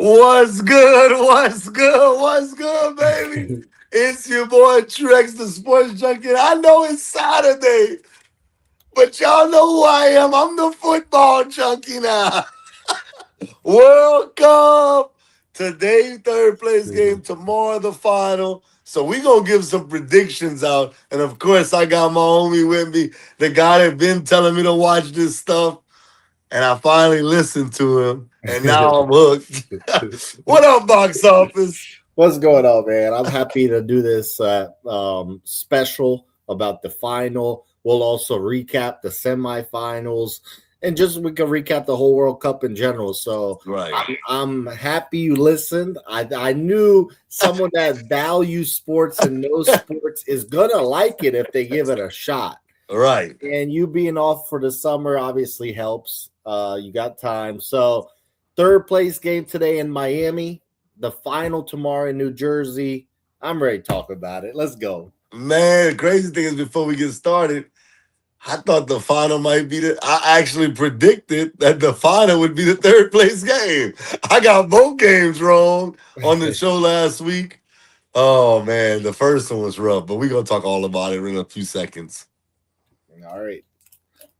What's good? What's good? What's good, baby? It's your boy Trex, the Sports Junkie. I know it's Saturday, but y'all know who I am. I'm the football junkie now. World Cup. Today, third place game. Tomorrow, the final. So we gonna give some predictions out. And of course, I got my homie with me, the guy that been telling me to watch this stuff. And I finally listened to him. And now I'm hooked. What up, box office? What's going on, man? I'm happy to do this special about the final. We'll also recap the semifinals, and just we can recap the whole World Cup in general. So Right. I'm happy you listened. I knew someone that values sports and knows sports is gonna like it if they give it a shot. Right. And you being off for the summer obviously helps. You got time. So third place game today in Miami. The final tomorrow in New Jersey. I'm ready to talk about it. Let's go. Man, the crazy thing is before we get started, I thought the final might be I actually predicted that the final would be the third place game. I got both games wrong on the show last week. Oh man, the first one was rough, but we're gonna talk all about it in a few seconds. All right.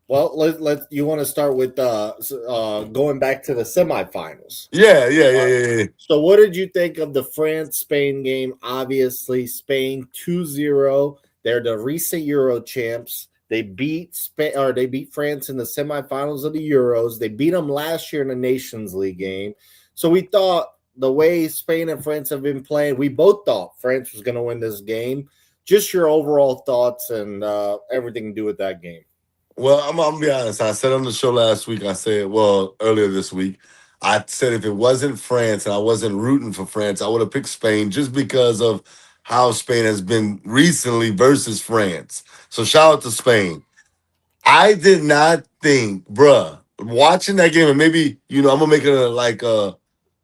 Well, let's. You want to start with going back to the semifinals? Yeah. So, what did you think of the France-Spain game? Obviously, Spain 2-0. They're the recent Euro champs. They beat Spain, or they beat France in the semifinals of the Euros. They beat them last year in the Nations League game. So we thought the way Spain and France have been playing, we both thought France was going to win this game. Just your overall thoughts and everything to do with that game. Well, I'm gonna be honest. I said on the show last week, earlier this week, I said if it wasn't France and I wasn't rooting for France, I would have picked Spain just because of how Spain has been recently versus France. So shout out to Spain. I did not think, bruh, watching that game, and maybe, I'm gonna make it a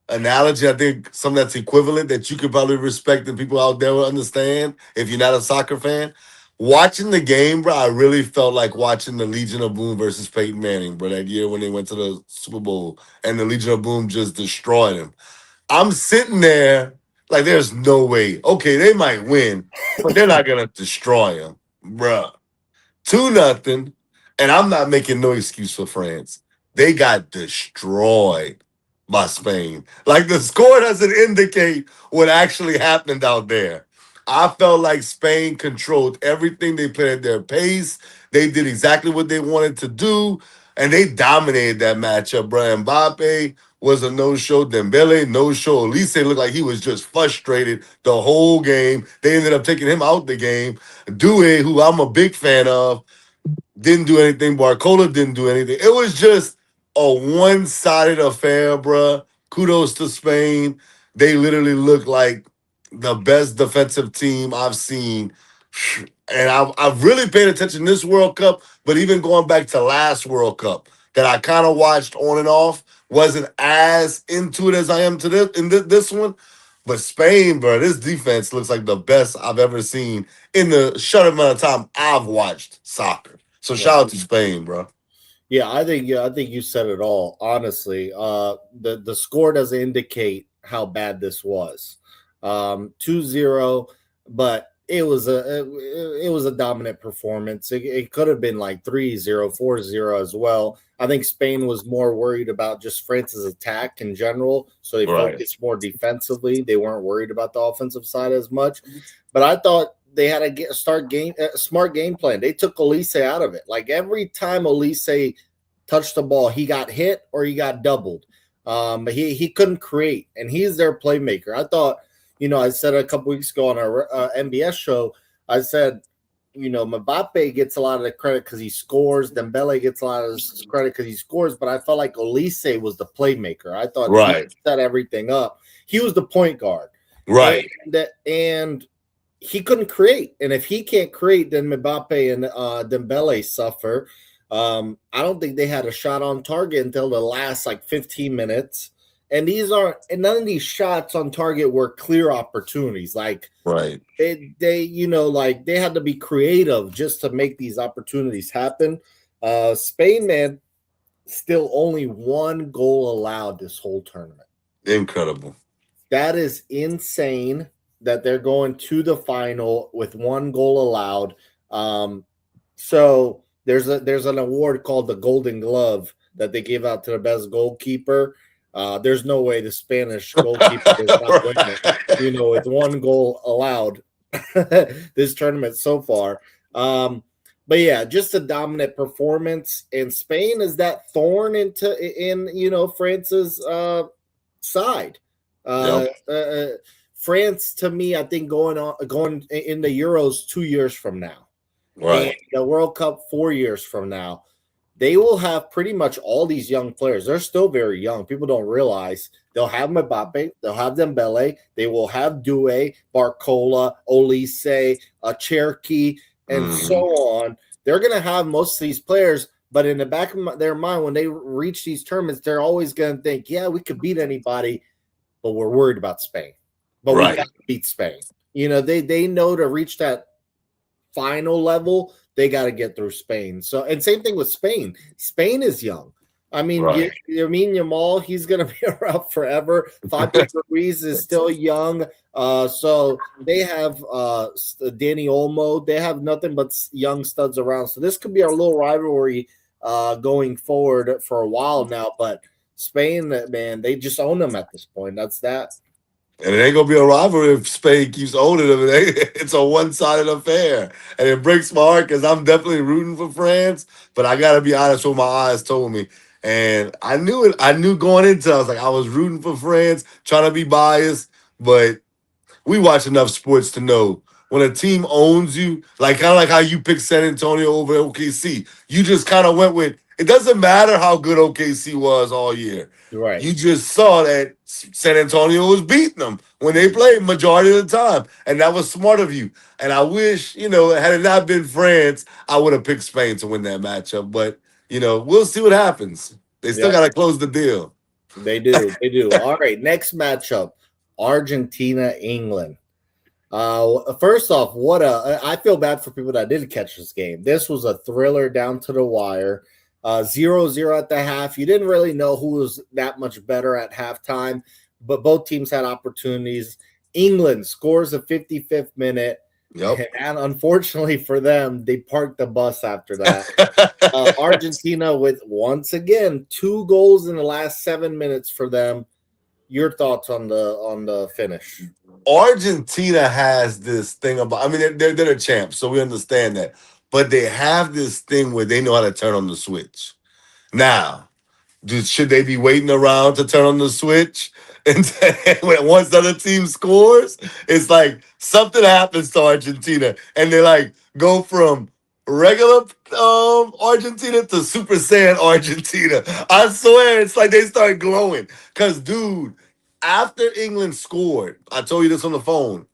analogy. I think something that's equivalent that you could probably respect and people out there will understand if you're not a soccer fan. Watching the game, bro, I really felt like watching the Legion of Boom versus Peyton Manning, bro, that year when they went to the Super Bowl and the Legion of Boom just destroyed him. I'm sitting there like there's no way. Okay, they might win, but they're not gonna destroy him, bruh. 2-0, and I'm not making no excuse for France. They got destroyed by Spain. Like the score doesn't indicate what actually happened out there. I felt like Spain controlled everything. They played at their pace. They did exactly what they wanted to do, and they dominated that matchup. Bro, Mbappe was a no-show. Dembele, no-show. Elise looked like he was just frustrated the whole game. They ended up taking him out the game. Due, who I'm a big fan of, didn't do anything. Barcola didn't do anything. It was just a one-sided affair, bruh. Kudos to Spain. They literally look like the best defensive team I've seen. And I've really paid attention this World Cup, but even going back to last World Cup that I kind of watched on and off, wasn't as into it as I am to this one. But Spain, bro, this defense looks like the best I've ever seen in the short amount of time I've watched soccer. So shout out to Spain, bro. Yeah, I think you said it all. Honestly, the score doesn't indicate how bad this was. 2-0, but it was a dominant performance. It could have been like 3-0, 4-0 as well. I think Spain was more worried about just France's attack in general, so they focused more defensively. They weren't worried about the offensive side as much. But I thought they had a smart game plan. They took Elise out of it. Like every time Elise touched the ball, he got hit or he got doubled. But he couldn't create, and he's their playmaker. I thought, I said a couple weeks ago on our NBS show, I said, Mbappe gets a lot of the credit because he scores. Dembele gets a lot of the credit because he scores. But I felt like Elise was the playmaker. I thought he set everything up. He was the point guard. Right. And he couldn't create. And if he can't create, then Mbappe and Dembele suffer. I don't think they had a shot on target until the last 15 minutes. And none of these shots on target were clear opportunities. Right. They had to be creative just to make these opportunities happen. Spain, man, still only one goal allowed this whole tournament. Incredible. That is insane that they're going to the final with one goal allowed. Um, so there's an award called the Golden Glove that they give out to the best goalkeeper. There's no way the Spanish goalkeeper does not win it. You Right. know, with one goal allowed this tournament so far. But yeah, just a dominant performance. And Spain is that thorn in France's side. Uh, Yep. uh, uh, France, to me, I think going in the Euros 2 years from now, and Right. the World Cup 4 years from now, they will have pretty much all these young players. They're still very young. People don't realize they'll have Mbappe, they'll have Dembele, they will have Doué, Barcola, Olise, Cherki, and so Hmm. on. They're going to have most of these players, but in the back of their mind, when they reach these tournaments, they're always going to think, yeah, we could beat anybody, but we're worried about Spain. But we got Right. to beat Spain. They know to reach that final level, they got to get through Spain. So, and same thing with Spain. Spain is young. I mean, Right. Lamine Yamal, he's going to be around forever. Fabi Ruiz is still young. So they have Danny Olmo. They have nothing but young studs around. So this could be our little rivalry going forward for a while now. But Spain, man, they just own them at this point. That's that. And it ain't gonna be a rivalry if Spain keeps owning them. It's a one-sided affair, and it breaks my heart because I'm definitely rooting for France. But I gotta be honest, what my eyes told me, and I knew it. I knew going into it, I was like, I was rooting for France, trying to be biased, but we watch enough sports to know when a team owns you, like kind of like how you picked San Antonio over OKC. You just kind of went with it. Doesn't matter how good OKC was all year. Right. You just saw that San Antonio was beating them when they played majority of the time, and that was smart of you. And I wish, had it not been France, I would have picked Spain to win that matchup. But we'll see what happens. They still Yep. got to close the deal. They do. They do. All right. Next matchup, Argentina, England. First off, I feel bad for people that didn't catch this game. This was a thriller down to the wire. 0-0 at the half. You didn't really know who was that much better at halftime, but both teams had opportunities. England scores the 55th minute, Yep. and unfortunately for them, they parked the bus after that. Argentina with once again 2 goals in the last 7 minutes for them. Your thoughts on the finish? Argentina has this thing about. I mean, they're the champs, so we understand that. But they have this thing where they know how to turn on the switch. Now, should they be waiting around to turn on the switch? And when once the other team scores, it's like something happens to Argentina, and they like go from regular Argentina to Super Saiyan Argentina. I swear, it's like they start glowing. Cause, dude, after England scored, I told you this on the phone.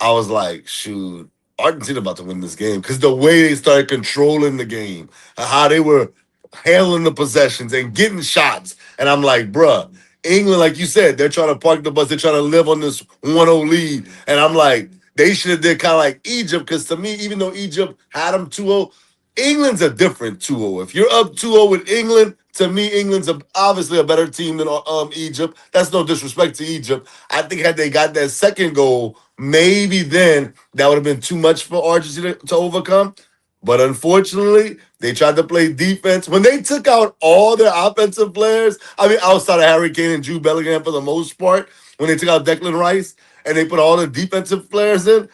I was like, shoot, Argentina about to win this game because the way they started controlling the game, how they were handling the possessions and getting shots. And I'm like, bruh, England, like you said, they're trying to park the bus. They're trying to live on this 1-0 lead. And I'm like, they should have did kind of like Egypt because to me, even though Egypt had them 2-0, England's a different 2-0. If you're up 2-0 with England, to me, England's obviously a better team than Egypt. That's no disrespect to Egypt. I think had they got that second goal, maybe then that would have been too much for Argentina to overcome. But unfortunately, they tried to play defense. When they took out all their offensive players, I mean, outside of Harry Kane and Jude Bellingham for the most part, when they took out Declan Rice and they put all the defensive players in,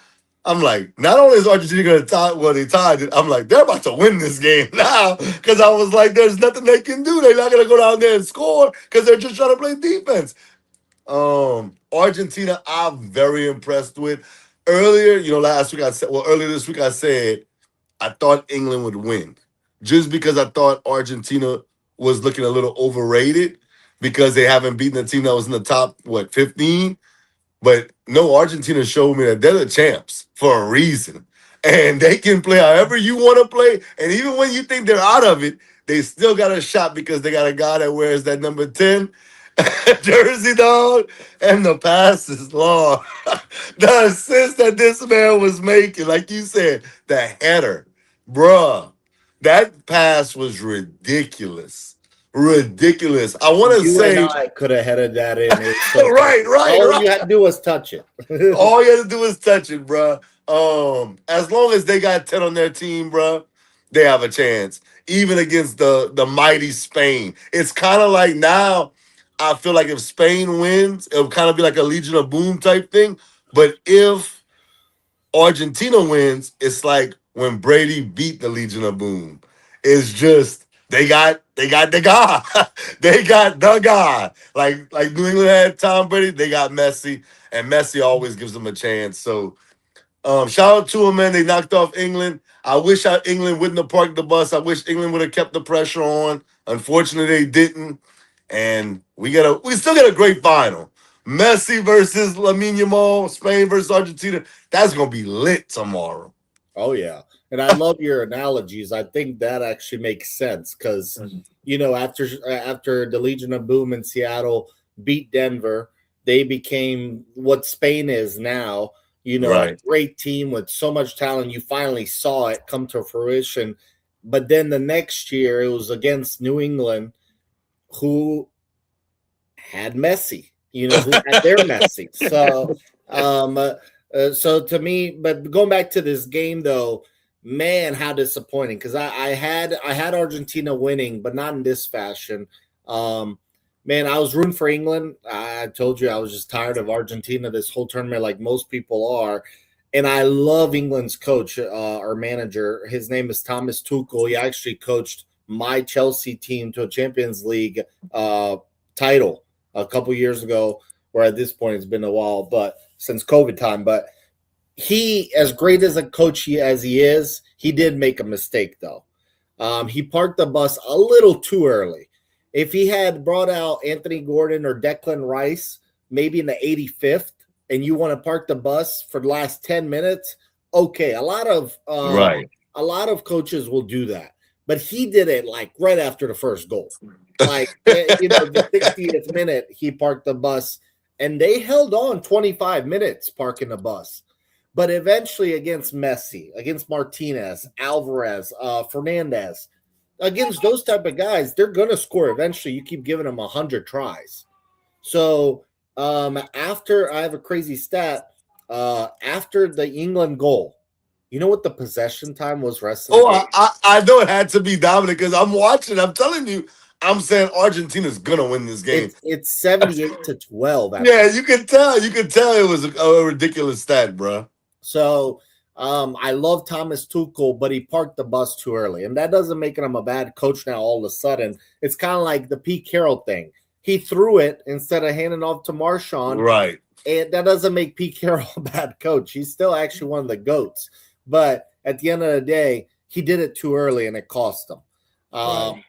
I'm like, not only is Argentina going to tie, well, they tied it, I'm like, they're about to win this game now. Because I was like, there's nothing they can do. They're not going to go down there and score because they're just trying to play defense. Argentina, I'm very impressed with. Earlier, last week I said, well, earlier this week I said I thought England would win, just because I thought Argentina was looking a little overrated because they haven't beaten a team that was in the top 15. But no, Argentina showed me that they're the champs for a reason. And they can play however you want to play. And even when you think they're out of it, they still got a shot because they got a guy that wears that number 10 jersey, dog. And the pass is long. The assist that this man was making, like you said, the header, bruh, that pass was ridiculous. ridiculous. I want to You and say, I could have headed that in. It was so right, right, all you right. had to do was touch it. All you have to do is touch it, bro. As long as they got 10 on their team, bro, they have a chance. Even against the mighty Spain. It's kind of like now, I feel like if Spain wins, it'll kind of be like a Legion of Boom type thing. But if Argentina wins, it's like when Brady beat the Legion of Boom. It's just they got the guy. They got the guy. Like New England had Tom Brady, they got Messi, and Messi always gives them a chance. So shout out to them, man. They knocked off England. I wish England wouldn't have parked the bus. I wish England would have kept the pressure on. Unfortunately, they didn't. And we still get a great final. Messi versus Lamine Yamal, Spain versus Argentina. That's gonna be lit tomorrow. Oh yeah, and I love your analogies. I think that actually makes sense because after the Legion of Boom in Seattle beat Denver, they became what Spain is now. A Right. great team with so much talent. You finally saw it come to fruition. But then the next year, it was against New England, who had Messi. Who had their Messi. So to me, but going back to this game though, man, how disappointing! Because I had Argentina winning, but not in this fashion. Man, I was rooting for England. I told you I was just tired of Argentina this whole tournament, like most people are. And I love England's coach, our manager. His name is Thomas Tuchel. He actually coached my Chelsea team to a Champions League title a couple years ago. Where at this point it's been a while, but since COVID time. But he, as great as a coach as he is, he did make a mistake though. He parked the bus a little too early. If he had brought out Anthony Gordon or Declan Rice, maybe in the 85th, and you want to park the bus for the last 10 minutes, okay. Right. A lot of coaches will do that, but he did it like right after the first goal. Like the 60th minute, he parked the bus, and they held on 25 minutes parking the bus. But eventually, against Messi, against Martinez, Alvarez, Fernandez, against those type of guys, they're gonna score eventually. You keep giving them 100 tries. So after I have a crazy stat, after the England goal, you know what the possession time was rest of the game? I know it had to be dominant because I'm watching. I'm telling you, I'm saying Argentina's gonna win this game. It's 78-12. Yeah, you can tell. You can tell it was a ridiculous stat, bro. So I love Thomas Tuchel, but he parked the bus too early. And that doesn't make him a bad coach now all of a sudden. It's kind of like the Pete Carroll thing. He threw it instead of handing off to Marshawn. Right. And that doesn't make Pete Carroll a bad coach. He's still actually one of the GOATs. But at the end of the day, he did it too early and it cost him. Right.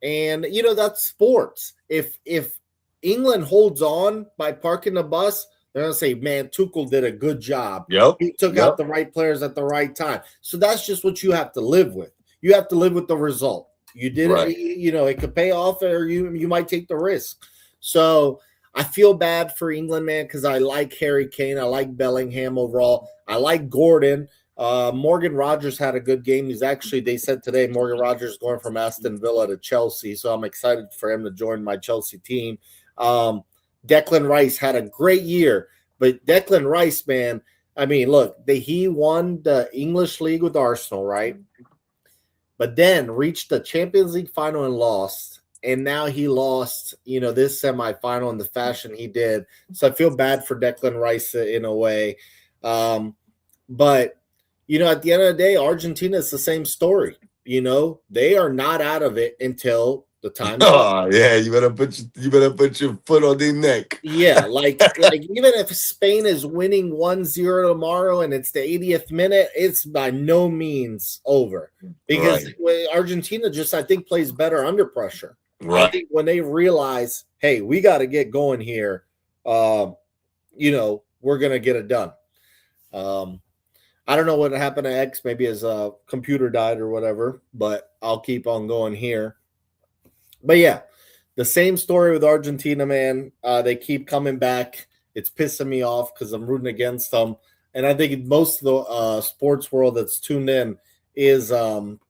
And, that's sports. If England holds on by parking the bus, they're going to say, man, Tuchel did a good job. Yep. He took out the right players at the right time. So that's just what you have to live with. You have to live with the result. You did it, it could pay off or you might take the risk. So I feel bad for England, man, because I like Harry Kane. I like Bellingham overall. I like Gordon. Morgan Rogers had a good game. They said today, Morgan Rogers is going from Aston Villa to Chelsea. So I'm excited for him to join my Chelsea team. Declan Rice had a great year, but Declan Rice, man, I mean, look, he won the English League with Arsenal, right? But then reached the Champions League final and lost. And now he lost, this semifinal in the fashion he did. So I feel bad for Declan Rice in a way. But, at the end of the day, Argentina is the same story. They are not out of it until the time. Oh yeah, you better put your foot on their neck. Yeah, like even if Spain is winning 1-0 tomorrow and it's the 80th minute, it's by no means over because Argentina I think plays better under pressure. Right. I think when they realize, hey, we got to get going here, we're gonna get it done. I don't know what happened to X. Maybe his computer died or whatever, but I'll keep on going here. But yeah, the same story with Argentina, man. They keep coming back. It's pissing me off because I'm rooting against them. And I think most of the sports world that's tuned in is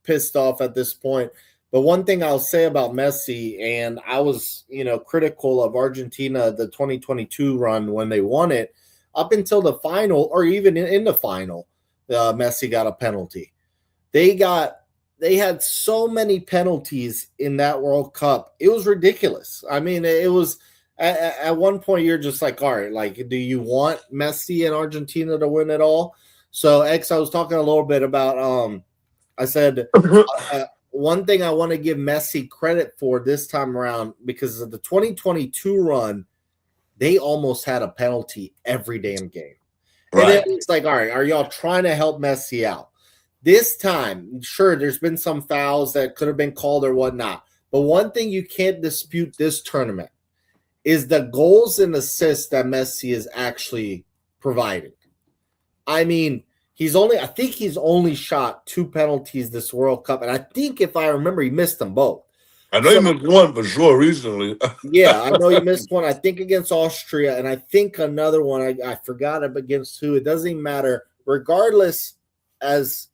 pissed off at this point. But one thing I'll say about Messi, and I was, critical of Argentina, the 2022 run when they won it, up until the final, or even in the final, Messi got a penalty. They had so many penalties in that World Cup. It was ridiculous. I mean, it was at one point you're just like, all right, like, do you want Messi and Argentina to win it all? So, I was talking a little bit about. I said one thing I want to give Messi credit for this time around, because of the 2022 run, they almost had a penalty every damn game. Right. And it was like, all right, are y'all trying to help Messi out? This time, sure, there's been some fouls that could have been called or whatnot. But one thing you can't dispute this tournament is the goals and assists that Messi is actually providing. I mean, I think he's only shot 2 penalties this World Cup. And I think, if I remember, he missed them both. I know he missed one for sure recently. Yeah, I know he missed one. I think against Austria, and I think another one. I forgot against who. It doesn't even matter. Regardless, as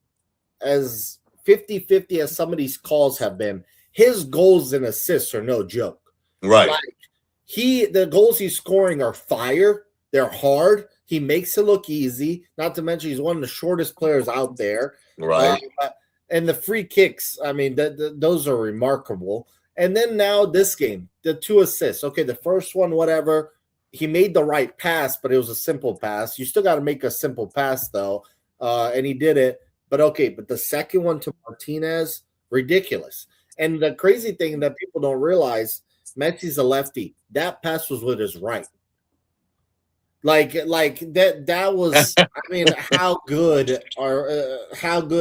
50-50 as some of these calls have been, his goals and assists are no joke. Right. Like, the goals he's scoring are fire. They're hard. He makes it look easy. Not to mention, he's one of the shortest players out there. Right. And the free kicks, I mean, those are remarkable. And then now this game, the 2 assists. Okay, the first one, whatever, he made the right pass, but it was a simple pass. You still got to make a simple pass, though, and he did it. But okay, but the second one to Martinez, ridiculous. And the crazy thing that people don't realize, Messi's a lefty. That pass was with his right. Like that was, I mean, how good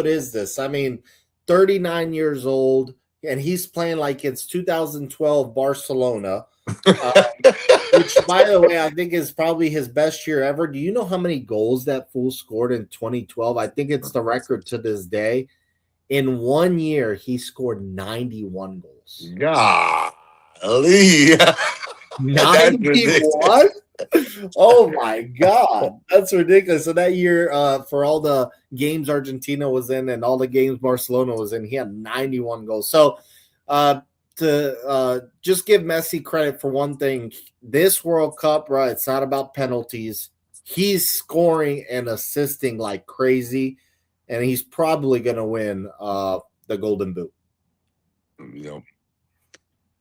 is this? I mean, 39 years old, and he's playing like it's 2012 Barcelona, which, by the way, I think is probably his best year ever. Do you know how many goals that fool scored in 2012? I think it's the record to this day. In 1 year, he scored 91 goals. Golly. 91? Oh my God, that's ridiculous. So that year, for all the games Argentina was in and all the games Barcelona was in, he had 91 goals. So to just give Messi credit for one thing, this World Cup, right, it's not about penalties. He's scoring and assisting like crazy, and he's probably going to win the Golden Boot.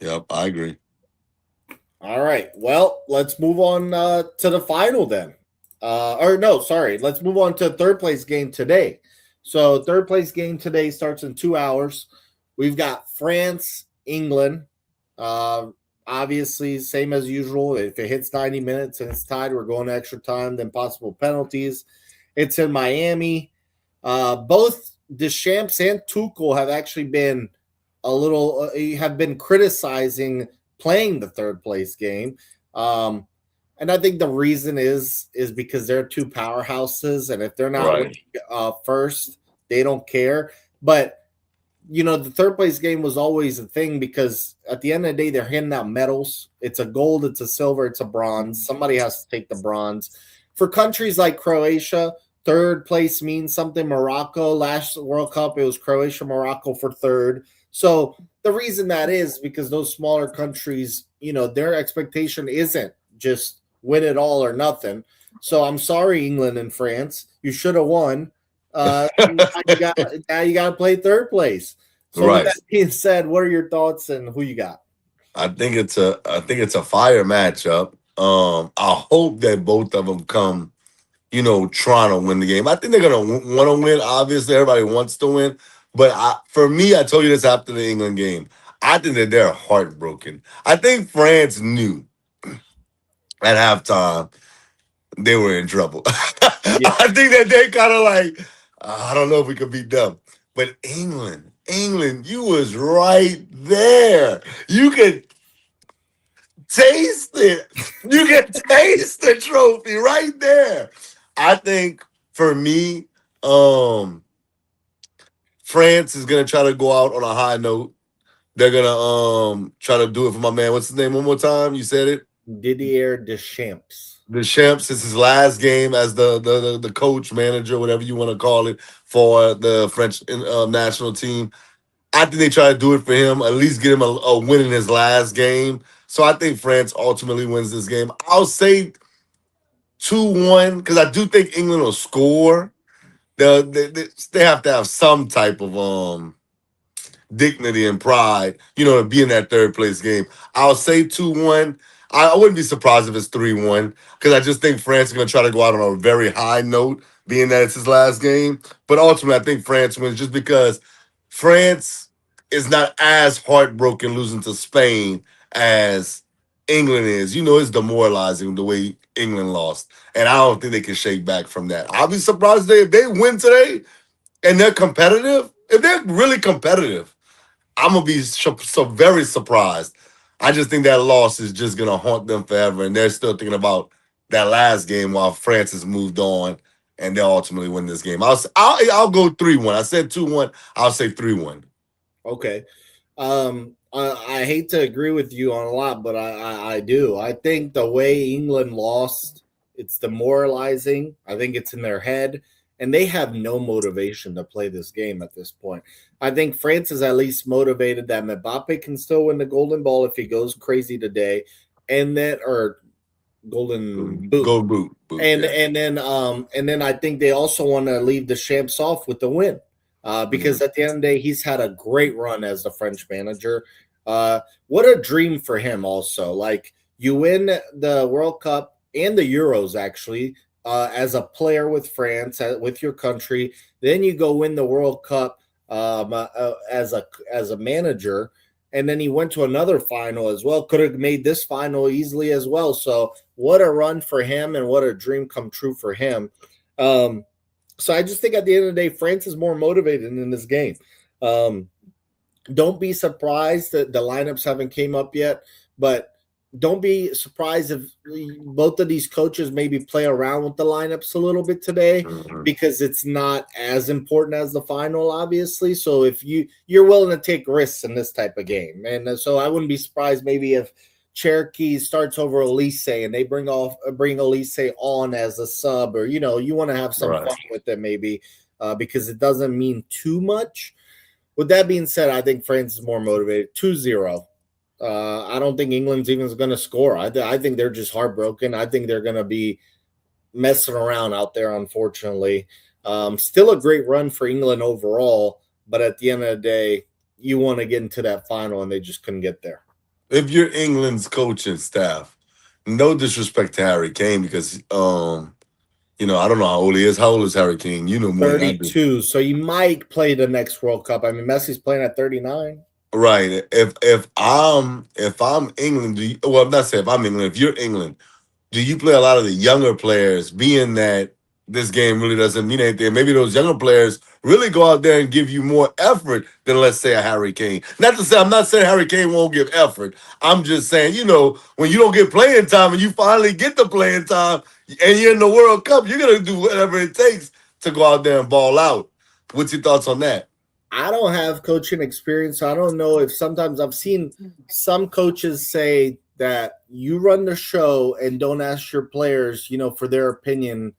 Yep, I agree. All right. Well, let's move on to the final then. Let's move on to third place game today. So third place game today starts in 2 hours. We've got France, England. Obviously, same as usual. If it hits 90 minutes and it's tied, we're going to extra time, then possible penalties. It's in Miami. Both Deschamps and Tuchel have actually been have been criticizing playing the third place game. And I think the reason is because they're 2 powerhouses, and if they're not first, they don't care. But the third place game was always a thing, because at the end of the day, they're handing out medals. It's a gold, it's a silver, it's a bronze. Somebody has to take the bronze. For countries like Croatia, third place means something. Morocco, last World Cup, it was Croatia, Morocco for third. So the reason that is because those smaller countries, their expectation isn't just win it all or nothing. So I'm sorry, England and France, you should have won. Now you got to play third place. So with that being said, what are your thoughts and who you got? I think it's a fire matchup. I hope that both of them come, trying to win the game. I think they're gonna want to win. Obviously, everybody wants to win. But for me, I told you this after the England game. I think that they're heartbroken. I think France knew at halftime they were in trouble. Yeah. I think that they kind of like, I don't know if we could beat them. But England, you was right there. You could taste it. You can taste the trophy right there. I think for me, France is gonna try to go out on a high note. They're gonna try to do it for my man. What's his name? One more time. You said it. Didier Deschamps. Deschamps is his last game as the coach, manager, whatever you want to call it, for the French national team. I think they try to do it for him, at least get him a win in his last game. So I think France ultimately wins this game. I'll say 2-1 because I do think England will score. They have to have some type of dignity and pride, to be in that third place game. I'll say 2-1. I wouldn't be surprised if it's 3-1 because I just think France is going to try to go out on a very high note, being that it's his last game. But ultimately, I think France wins just because France is not as heartbroken losing to Spain as England is. It's demoralizing the way England lost. And I don't think they can shake back from that. I'll be surprised if they win today and they're competitive. If they're really competitive, I'm gonna be so very surprised. I just think that loss is just gonna haunt them forever, and they're still thinking about that last game while France has moved on, and they'll ultimately win this game. I'll go 3-1. I said 2-1. I'll say 3-1. Okay. I hate to agree with you on a lot, but I do. I think the way England lost, it's demoralizing. I think it's in their head, and they have no motivation to play this game at this point. I think France is at least motivated that Mbappe can still win the Golden Ball if he goes crazy today, and then or Golden Boot. Go boot. And then I think they also want to leave the champs off with the win. Because at the end of the day, he's had a great run as the French manager. What a dream for him also. Like, you win the World Cup and the Euros, actually, as a player with France, with your country. Then you go win the World Cup as a manager. And then he went to another final as well. Could have made this final easily as well. So what a run for him and what a dream come true for him. So I just think at the end of the day, France is more motivated in this game. Don't be surprised that the lineups haven't came up yet, but don't be surprised if both of these coaches maybe play around with the lineups a little bit today because it's not as important as the final, obviously. So if you're willing to take risks in this type of game, and so I wouldn't be surprised maybe if Cherokee starts over Elise and they bring Elise on as a sub, or you want to have some fun with it maybe because it doesn't mean too much. With that being said, I think France is more motivated. 2-0. I don't think England's even going to score. I think they're just heartbroken. I think they're going to be messing around out there, unfortunately. Still a great run for England overall, but at the end of the day, you want to get into that final, and they just couldn't get there. If you're England's coaching staff, no disrespect to Harry Kane because I don't know how old he is. How old is Harry Kane? You know more 32. So he might play the next World Cup. I mean, Messi's playing at 39. Right. If I'm England, I'm not saying if I'm England. If you're England, do you play a lot of the younger players, being that this game really doesn't mean anything? Maybe those younger players really go out there and give you more effort than, let's say, a Harry Kane. I'm not saying Harry Kane won't give effort. I'm just saying, when you don't get playing time and you finally get the playing time and you're in the World Cup, you're going to do whatever it takes to go out there and ball out. What's your thoughts on that? I don't have coaching experience, so I don't know if sometimes I've seen some coaches say that you run the show and don't ask your players, for their opinion.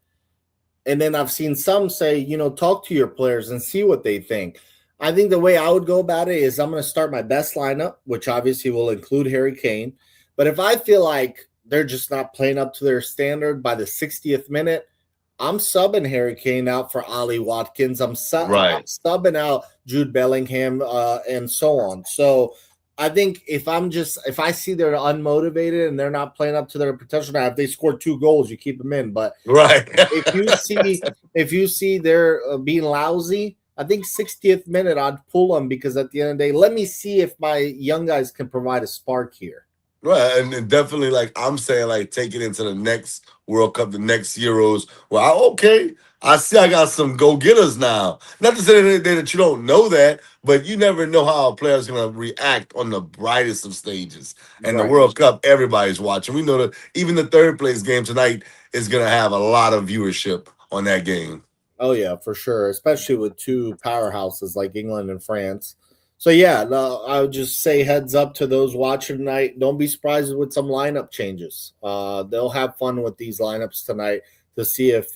And then I've seen some say, talk to your players and see what they think. I think the way I would go about it is I'm going to start my best lineup, which obviously will include Harry Kane. But if I feel like they're just not playing up to their standard by the 60th minute, I'm subbing Harry Kane out for Ollie Watkins. I'm subbing out Jude Bellingham and so on. So I think if I see they're unmotivated and they're not playing up to their potential, now if they score 2 goals, you keep them in. But if you see they're being lousy, I think 60th minute I'd pull them because at the end of the day, let me see if my young guys can provide a spark here. Right, and definitely, I'm saying, take it into the next World Cup, the next Euros. Well, I see I got some go-getters now. Not to say that you don't know that, but you never know how a player's going to react on the brightest of stages. And the World Cup, everybody's watching. We know that even the third place game tonight is going to have a lot of viewership on that game. Oh, yeah, for sure, especially with 2 powerhouses like England and France. So, I would just say heads up to those watching tonight. Don't be surprised with some lineup changes. They'll have fun with these lineups tonight to see if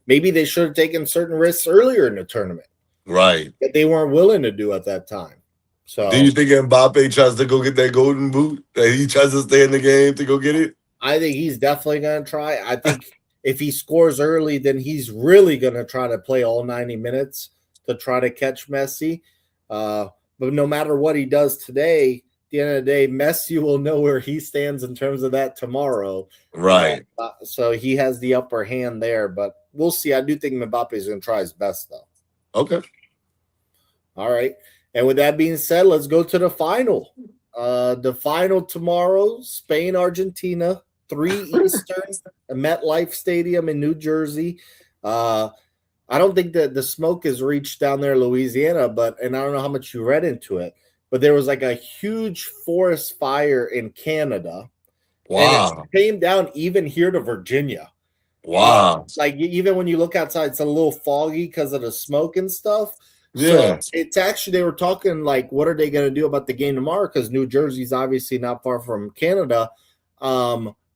maybe they should have taken certain risks earlier in the tournament. Right. That they weren't willing to do at that time. Do you So think Mbappe tries to go get that golden boot? That he tries to stay in the game to go get it? I think he's definitely going to try. I think if he scores early, then he's really going to try to play all 90 minutes to try to catch Messi. Uh, but no matter what he does today, at the end of the day, Messi will know where he stands in terms of that tomorrow. Right. So he has the upper hand there, but we'll see. I do think Mbappe is going to try his best, though. Okay. All right. And with that being said, let's go to the final. The final tomorrow, Spain, Argentina, 3 Eastern, MetLife Stadium in New Jersey. I don't think that the smoke has reached down there, Louisiana, and I don't know how much you read into it, but there was like a huge forest fire in Canada. And it Wow. came down even here to Virginia. Wow. Like even when you look outside, it's a little foggy because of the smoke and stuff. So Yeah. it's actually, they were talking like, what are they going to do about the game tomorrow? Because New Jersey's obviously not far from Canada.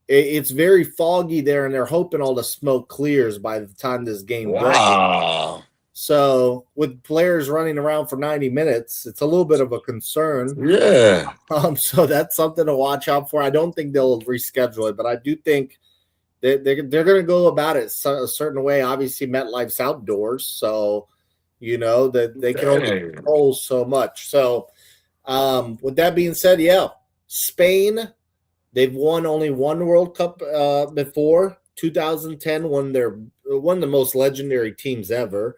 It's very foggy there, and they're hoping all the smoke clears by the time this game goes. Wow. So with players running around for 90 minutes, it's a little bit of a concern. Yeah. So that's something to watch out for. I don't think they'll reschedule it, but I do think they're going to go about it a certain way. Obviously, MetLife's outdoors, so that they can only control so much. So, with that being said, yeah, Spain, they've won only one World Cup before. 2010, one of the most legendary teams ever.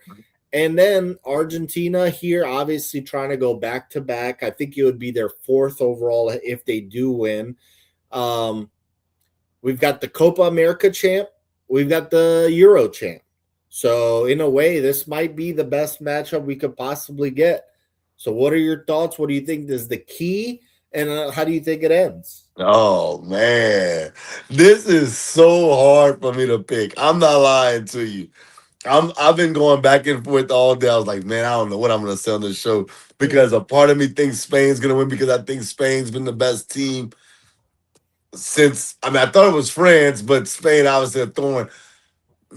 And then Argentina here, obviously trying to go back to back. I think it would be their 4th overall if they do win. We've got the Copa America champ. We've got the Euro champ. So in a way, this might be the best matchup we could possibly get. So what are your thoughts? What do you think is the key? And how do you think it ends? Oh man, this is so hard for me to pick. I'm not lying to you. I've been going back and forth all day. I was like, man, I don't know what I'm gonna say on this show because a part of me thinks Spain's gonna win because I think Spain's been the best team since. I mean, I thought it was France, but Spain obviously a thorn.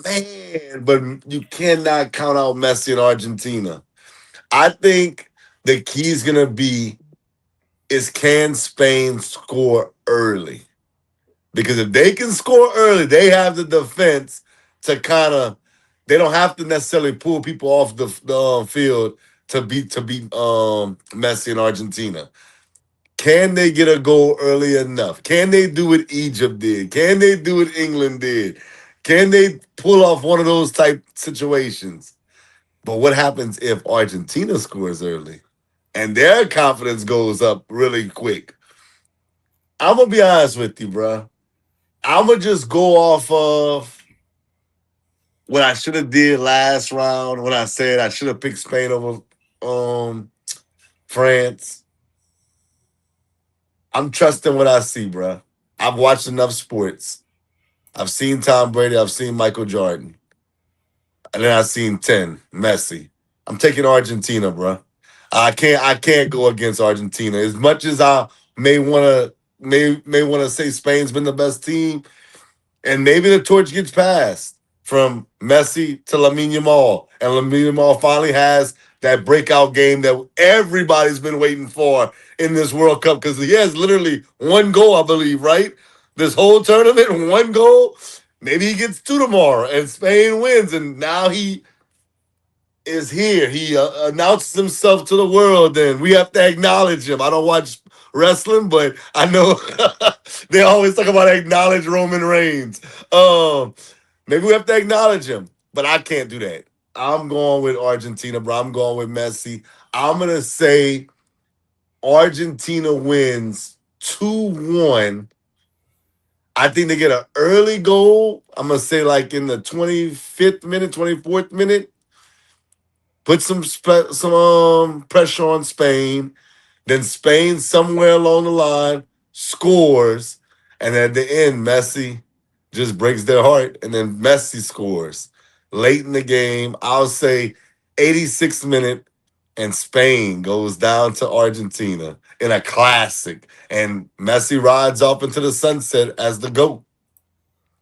Man, but you cannot count out Messi and Argentina. I think the key is gonna be is can Spain score early? Because if they can score early, they have the defense to kind of. They don't have to necessarily pull people off the field to beat Messi and Argentina. Can they get a goal early enough? Can they do what Egypt did? Can they do what England did? Can they pull off one of those type situations? But what happens if Argentina scores early and their confidence goes up really quick? I'm gonna be honest with you, bro. I'm gonna just go off of what I should have did last round when I said I should have picked Spain over France. I'm trusting what I see, bro. I've watched enough sports. I've seen Tom Brady. I've seen Michael Jordan. And then I've seen 10, Messi. I'm taking Argentina, bro. I can't go against Argentina. As much as I may want to say Spain's been the best team, and maybe the torch gets passed from Messi to Lamine Yamal. And Lamine Yamal finally has that breakout game that everybody's been waiting for in this World Cup because he has literally one goal, I believe, right? This whole tournament, one goal. Maybe he gets 2 tomorrow and Spain wins. And now he is here. He announces himself to the world. Then we have to acknowledge him. I don't watch wrestling, but I know they always talk about acknowledge Roman Reigns. Maybe we have to acknowledge him, but I can't do that. I'm going with Argentina, bro. I'm going with Messi. I'm gonna say Argentina wins 2-1. I think they get an early goal. I'm gonna say like in the 25th minute, 24th minute. Put some pressure on Spain. Then Spain somewhere along the line scores, and at the end, Messi just breaks their heart, and then Messi scores late in the game. I'll say 86th minute, and Spain goes down to Argentina in a classic, and Messi rides off into the sunset as the GOAT.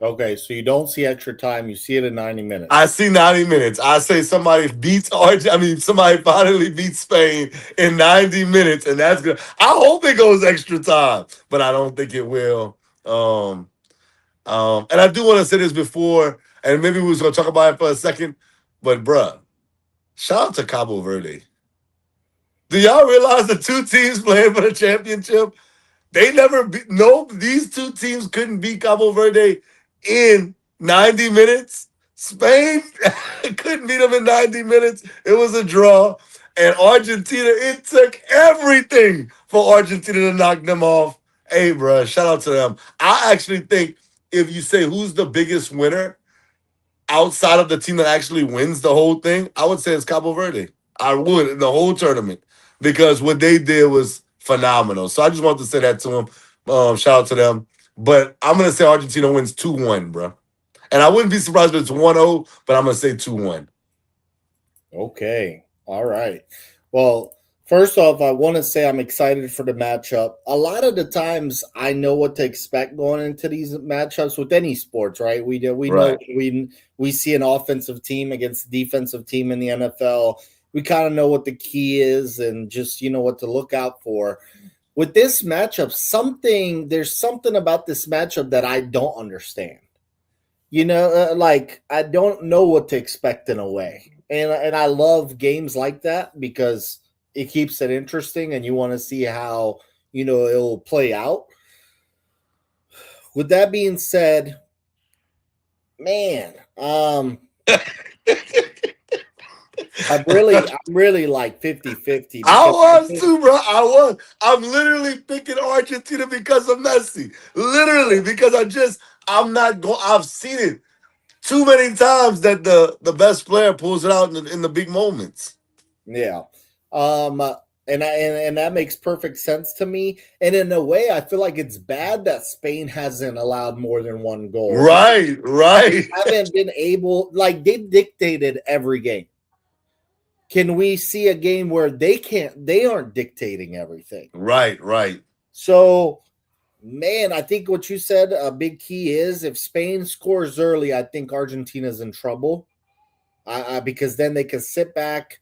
Okay, so you don't see extra time. You see it in 90 minutes. I see 90 minutes. I say somebody beats somebody finally beats Spain in 90 minutes, and that's good. I hope it goes extra time, but I don't think it will. Um, and I do want to say this before, and maybe we was gonna talk about it for a second, but bruh, shout out to Cabo Verde. Do y'all realize the two teams playing for the championship? They never beat, no, these two teams couldn't beat Cabo Verde in 90 minutes. Spain couldn't beat them in 90 minutes. It was a draw. And Argentina, it took everything for Argentina to knock them off. Hey, bro, shout out to them. I actually think if you say who's the biggest winner outside of the team that actually wins the whole thing, I would say it's Cabo Verde. I would in the whole tournament because what they did was phenomenal. So I just wanted to say that to them. Shout out to them. But I'm gonna say Argentina wins 2-1, bro. And I wouldn't be surprised if it's 1-0, but I'm gonna say 2-1. Okay. All right. Well, first off, I want to say I'm excited for the matchup. A lot of the times I know what to expect going into these matchups with any sports, right? We know Right. we see an offensive team against a defensive team in the NFL. We kind of know what the key is and just what to look out for. With this matchup, there's something about this matchup that I don't understand. Like I don't know what to expect in a way, and I love games like that because it keeps it interesting, and you want to see how it'll play out. With that being said, man, I'm really like 50-50 I because I was think too, bro. I was. I'm literally picking Argentina because of Messi. Literally, because I'm not going. I've seen it too many times that the best player pulls it out in the big moments. yeah. Um, and that makes perfect sense to me. And in a way, I feel like it's bad that Spain hasn't allowed more than one goal because Right, right, haven't been able, like they've dictated every game. Can we see a game where they aren't dictating everything? right, right. So, man, I think what you said, a big key is if Spain scores early, I think Argentina's in trouble. Because then they can sit back,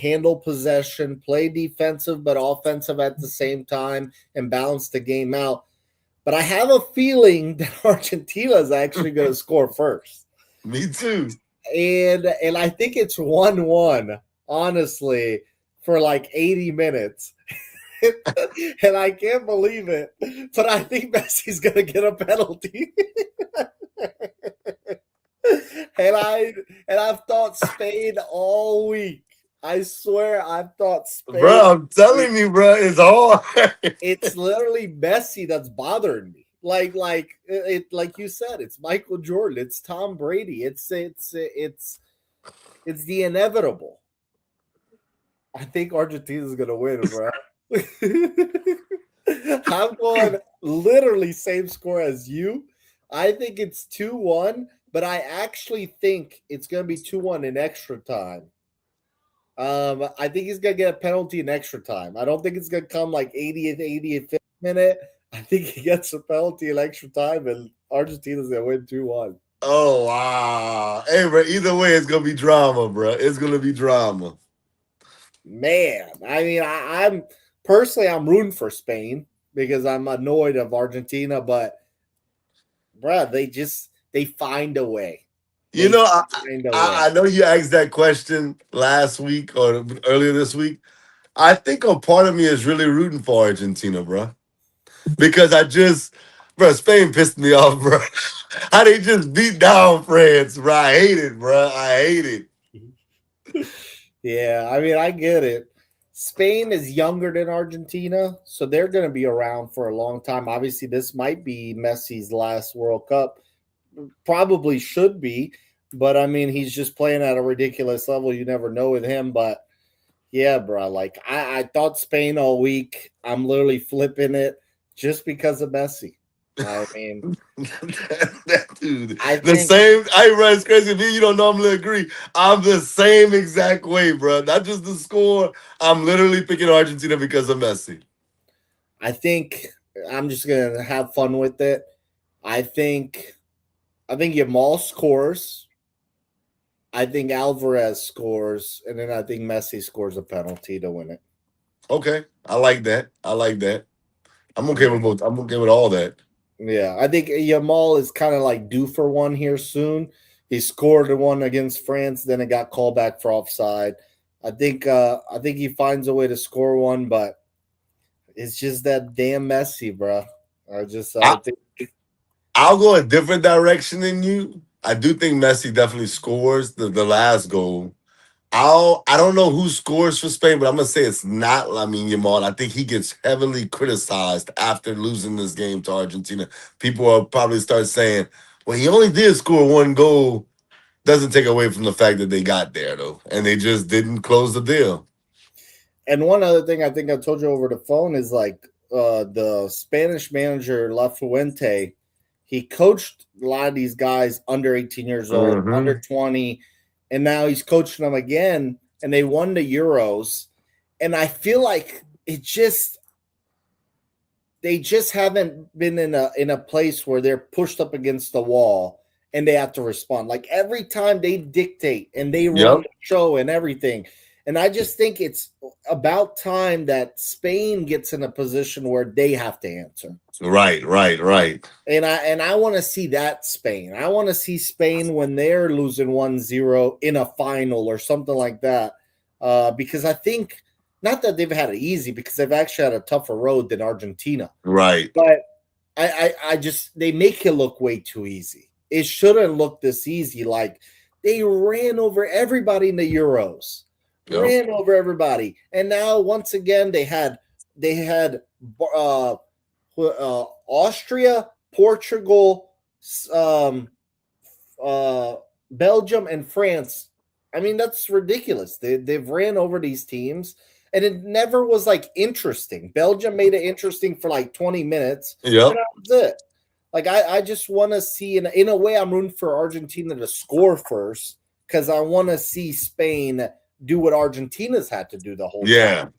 handle possession, play defensive but offensive at the same time, and balance the game out. But I have a feeling that Argentina is actually going to score first, Me too. and I think it's 1-1. Honestly, for like 80 minutes. And I can't believe it, but I think Messi's going to get a penalty. And I've thought Spain all week. I swear I've thought Spain. Bro, I'm telling you, bro, it's hard. It's literally Messi that's bothering me. Like you said, it's Michael Jordan, it's Tom Brady, it's the inevitable. I think Argentina's gonna win, bro. I'm going literally same score as you. I think it's 2-1, but I actually think it's gonna be 2-1 in extra time. I think he's gonna get a penalty in extra time. I don't think it's gonna come like 80th, 85th minute. I think he gets a penalty in extra time, and Argentina's gonna win 2-1. Oh wow. Hey, bro, either way, it's gonna be drama, bro. It's gonna be drama. Man, I mean, I'm personally I'm rooting for Spain because I'm annoyed of Argentina, but bruh, they find a way. You They know, find a way. I know you asked that question last week or earlier this week. I think a part of me is really rooting for Argentina, bro. Because bro, Spain pissed me off, bro. How they just beat down France, bro. I hate it, bro. I hate it. Yeah, I mean, I get it. Spain is younger than Argentina, so they're going to be around for a long time. Obviously, this might be Messi's last World Cup. Probably should be, but I mean, he's just playing at a ridiculous level. You never know with him, but yeah, bro. Like I thought Spain all week. I'm literally flipping it just because of Messi. I mean, that dude, I the think same. I run it's crazy. Me, you don't normally agree. I'm the same exact way, bro. Not just the score. I'm literally picking Argentina because of Messi. I think I'm just gonna have fun with it. I think I think Yamal scores. I think Alvarez scores, and then I think Messi scores a penalty to win it. Okay, I like that. I like that. I'm okay Yeah. with both. I'm okay with all that. Yeah, I think Yamal is kind of like due for one here soon. He scored one against France, then it got called back for offside. I think he finds a way to score one, but it's just that damn Messi, bro. I I, think I'll go a different direction than you. I do think Messi definitely scores the last goal. I don't know who scores for Spain, but I'm gonna say it's not Lamine Yamal. I think he gets heavily criticized after losing this game to Argentina. People will probably start saying, "Well, he only did score one goal." Doesn't take away from the fact that they got there though, and they just didn't close the deal. And one other thing I think I told you over the phone is like the Spanish manager La Fuente, he coached a lot of these guys under 18 years old, under Hmm. 20, and now he's coaching them again, and they won the Euros. And I feel like they just haven't been in a place where they're pushed up against the wall and they have to respond. Like every time they dictate and they run Yep. the show and everything. And I just think it's about time that Spain gets in a position where they have to answer. Right. Right. Right. And I want to see that Spain. I want to see Spain when they're losing 1-0 in a final or something like that. Because I think not that they've had it easy because they've actually had a tougher road than Argentina. Right. But I just they make it look way too easy. It shouldn't look this easy. Like they ran over everybody in the Euros, Yep. ran over everybody, and now once again they had uh, Austria, Portugal, um, uh, Belgium, and France. I mean that's ridiculous. They've ran over these teams. And it never was like interesting. Belgium made it interesting for like 20 minutes, and Yep. that was it. Like I just want to see in a way I'm rooting for Argentina to score first because I want to see Spain do what Argentina's had to do the whole time. Yeah. For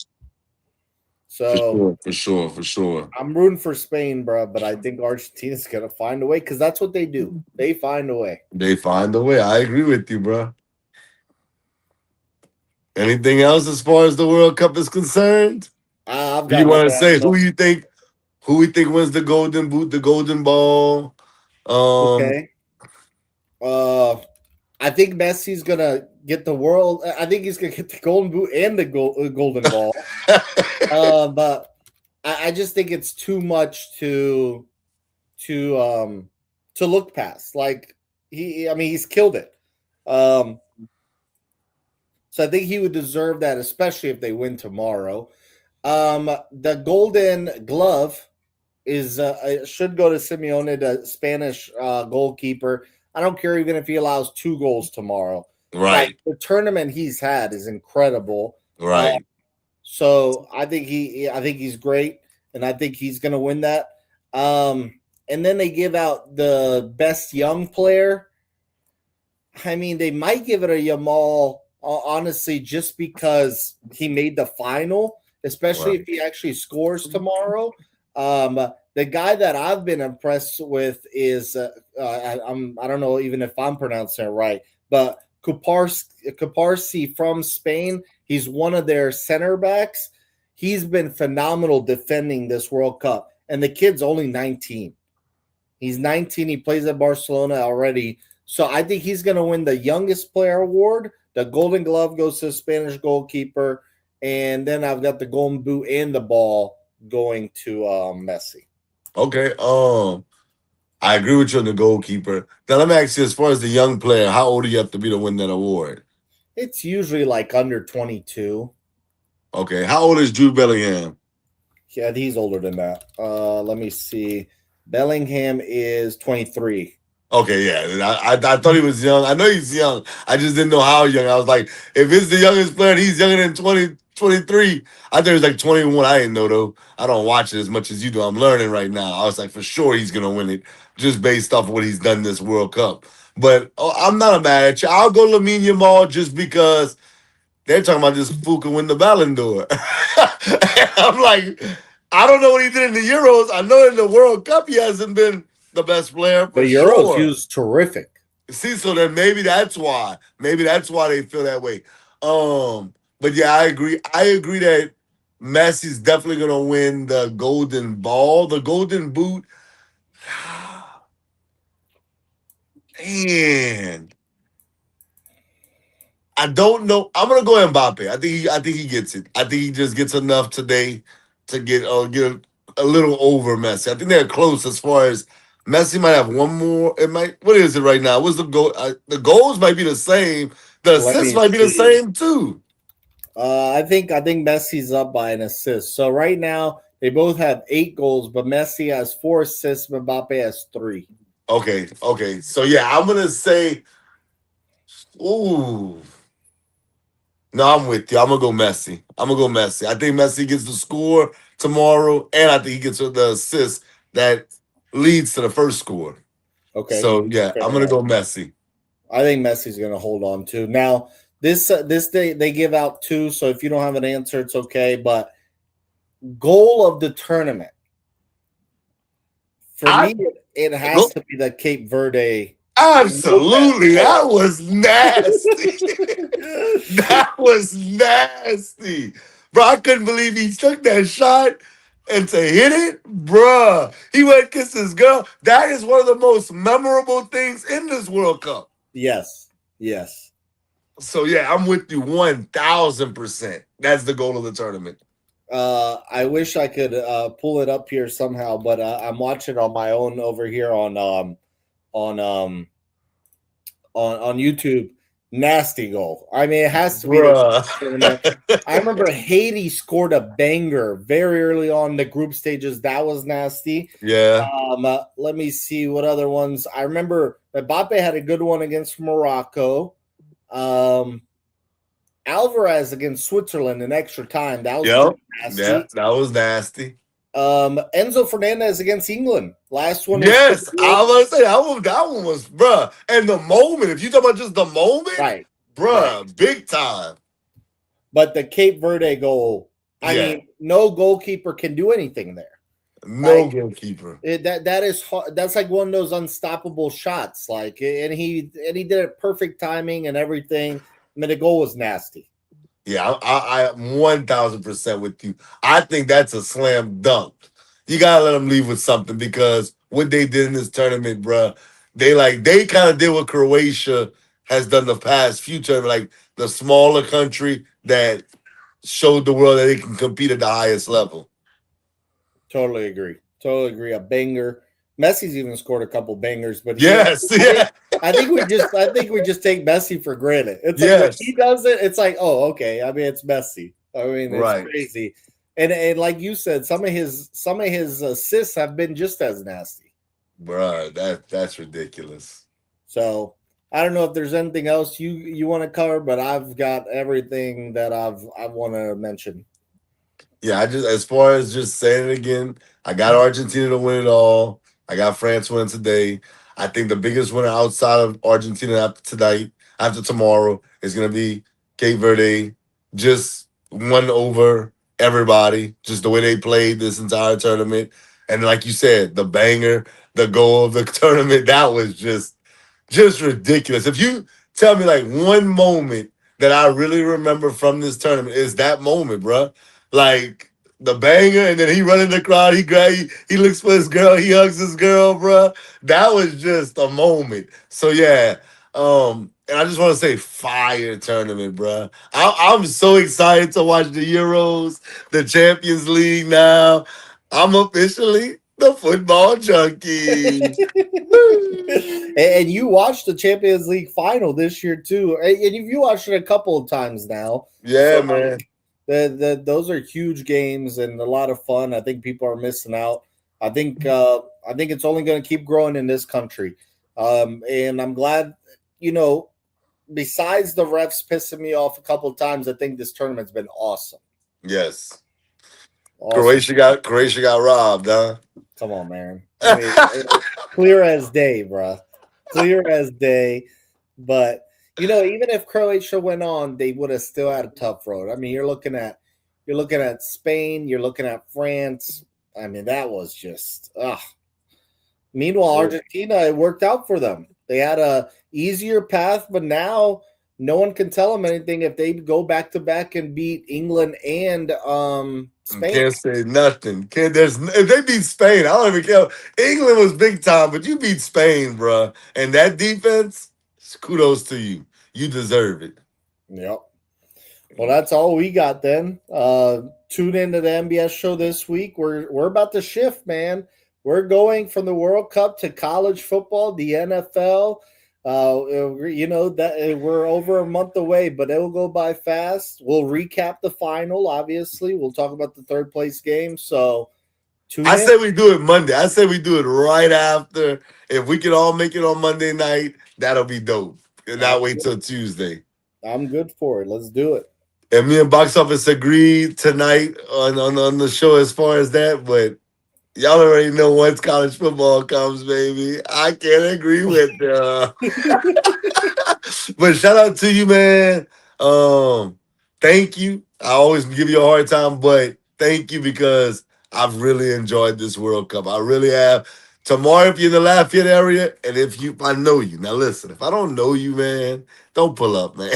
So sure. For sure. For sure. I'm rooting for Spain, bro, but I think Argentina's gonna find a way because that's what they do. They find a way. They find a way. I agree with you, bro. Anything else as far as the World Cup is concerned? I've Do you got want to nothing say else. who we think wins the Golden Boot, the Golden Ball? Um, Okay. Uh, I think Messi's gonna get the world. I think he's gonna get the golden boot and the golden ball. But I just think it's too much to to look past. Like I mean, he's killed it. Um, so I think he would deserve that, especially if they win tomorrow. The Golden Glove is should go to Simeone, the Spanish goalkeeper. I don't care even if he allows 2 goals tomorrow. Like right, the tournament he's had is incredible. Uh, right. so I think he's great, and I think he's going to win that. And then they give out the best young player. I mean, they might give it a Yamal, honestly, just because he made the final, especially Right. if he actually scores tomorrow. The guy that I've been impressed with is I don't know even if I'm pronouncing it right, but Kuparsi from Spain. He's one of their center backs. He's been phenomenal defending this World Cup, and the kid's only 19. He's 19. He plays at Barcelona already. So I think he's going to win the youngest player award. The Golden Glove goes to the Spanish goalkeeper. And then I've got the Golden Boot and the ball going to Messi. Okay. I agree with you on the goalkeeper. Now let me ask you, as far as the young player, how old do you have to be to win that award? It's usually like under 22. Okay. How old is Jude Bellingham? Yeah, he's older than that. Let me see. Bellingham is 23. Okay, yeah. I thought he was young. I know he's young. I just didn't know how young. I was like, if it's the youngest player, and he's younger than 20, 23. I thought he was like 21. I didn't know though. I don't watch it as much as you do. I'm learning right now. I was like, for sure he's gonna win it just based off of what he's done this World Cup. But I'm not mad at you. I'll go Lamine Yamal just because they're talking about this fool can win the Ballon d'Or. I'm like, I don't know what he did in the Euros. I know in the World Cup he hasn't been. the best player The for Euros, he sure. was terrific. See, so then maybe that's why. Maybe that's why they feel that way. But yeah, I agree. I agree that Messi's definitely gonna win the Golden Ball, the Golden Boot. Man, I don't know. I'm gonna go Mbappe. I think he gets it. I think he just gets enough today to get a little over Messi. I think they're close as far as Messi might have one more. It might. What is it right now? What's the goal? The goals might be the same. The Let assists me might be the see. same too. I think Messi's up by an assist. So right now they both have 8 goals, but Messi has 4 assists. Mbappe has 3. Okay. So yeah, I'm gonna say, ooh. No, I'm with you. I'm gonna go Messi. I'm gonna go Messi. I think Messi gets the score tomorrow, and I think he gets the assist that leads to the first score. Okay, So yeah, fair I'm gonna enough. go Messi. I think Messi's going to hold on to. Now, this day they give out 2, so if you don't have an answer, it's okay. But goal of the tournament for I me, it has go to be the Cape Verde Lopez absolutely. That goal. was nasty. That was nasty, bro. I couldn't believe he took that shot and to hit it, bruh. He went kiss his girl. That is one of the most memorable things in this World Cup. Yes, yes. So yeah, I'm with you 1,000%. That's the goal of the tournament. I wish I could pull it up here somehow, but I'm watching on my own over here on um on YouTube. Nasty goal. I mean, it has to be the Bruh. tournament. I remember Haiti scored a banger very early on the group stages. That was nasty. Yeah. Let me see what other ones. I remember Mbappe had a good one against Morocco. Um, Alvarez against Switzerland in extra time. That was Yep. pretty Yeah, nasty. that was nasty. Enzo Fernandez against England. Last one was pretty Yes, good. I was gonna say that one was bruh. And the moment, if you talk about just the moment, Right, right. bruh, big time. But the Cape Verde goal, I Yeah. mean, no goalkeeper can do anything there. No Like goalkeeper. that is hard. That's like one of those unstoppable shots. Like, and he did it perfect timing and everything. I mean, the goal was nasty. Yeah, I'm 1,000% with you. I think that's a slam dunk. You gotta let them leave with something because what they did in this tournament, bruh, they kind of did what Croatia has done the past few tournaments, like the smaller country that showed the world that they can compete at the highest level. Totally agree. Totally agree. A banger. Messi's even scored a couple bangers, but Yes, I think yeah, I think we just take Messi for granted. It's like when he yes, does it, it's like, oh, okay. I mean, it's Messi. I mean, it's right, crazy. And like you said, some of his assists have been just as nasty. bruh. That's ridiculous. So I don't know if there's anything else you want to cover, but I've got everything that I want to mention. Yeah, I just as far as just saying it again, I got Argentina to win it all. I got France winning today. I think the biggest winner outside of Argentina after tonight, after tomorrow, is gonna be Cape Verde. Just won over everybody, just the way they played this entire tournament. And like you said, the banger, the goal of the tournament, that was just ridiculous. If you tell me like one moment that I really remember from this tournament is that moment, bruh. Like the banger, and then he run in the crowd, he looks for his girl, he hugs his girl, bruh. That was just a moment. So yeah, and I just want to say fire tournament, bruh. I'm so excited to watch the Euros, the Champions League now. I'm officially the football junkie. And you watched the Champions League final this year too, and you watched it a couple of times now. Yeah, So man. those are huge games and a lot of fun. I think people are missing out. I think it's only going to keep growing in this country, and I'm glad. You know, besides the refs pissing me off a couple of times, I think this tournament's been awesome. Yes. Awesome. Croatia got robbed, huh? Come on, man. I mean, clear as day, bro. Clear as day. But even if Croatia went on, they would have still had a tough road. I mean, you're looking at Spain, you're looking at France. I mean, that was just Meanwhile, Argentina, it worked out for them. They had a easier path, but now no one can tell them anything if they go back to back and beat England and Spain. Can't say nothing. Can't there's if they beat Spain, I don't even care. England was big time, but you beat Spain, bruh. And that defense, kudos to you. You deserve it. Yep. Well, that's all we got then. Tune into the NBS show this week. We're about to shift, man. We're going from the World Cup to college football, the NFL. That we're over a month away, but it will go by fast. We'll recap the final, obviously. We'll talk about the third place game. So tune I in. say we do it Monday. I say we do it right after. If we can all make it on Monday night, that'll be dope. And not wait till Tuesday. I'm good for it. Let's do it. And me and Box Office agreed tonight on the show as far as that, but y'all already know once college football comes, baby. I can't agree with but shout out to you, man. Thank you. I always give you a hard time, but thank you because I've really enjoyed this World Cup. I really have. Tomorrow, if you're in the Lafayette area, and if I know you, now listen, if I don't know you, man, don't pull up, man.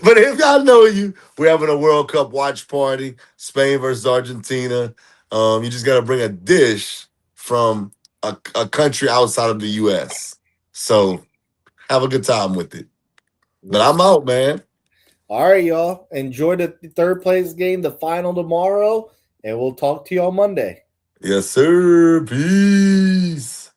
But if I know you, we're having a World Cup watch party, Spain versus Argentina. You just got to bring a dish from a country outside of the U.S. So have a good time with it. But Yes. I'm out, man. All right, y'all. Enjoy the third place game, the final tomorrow, and we'll talk to you on Monday. Yes, sir. Peace.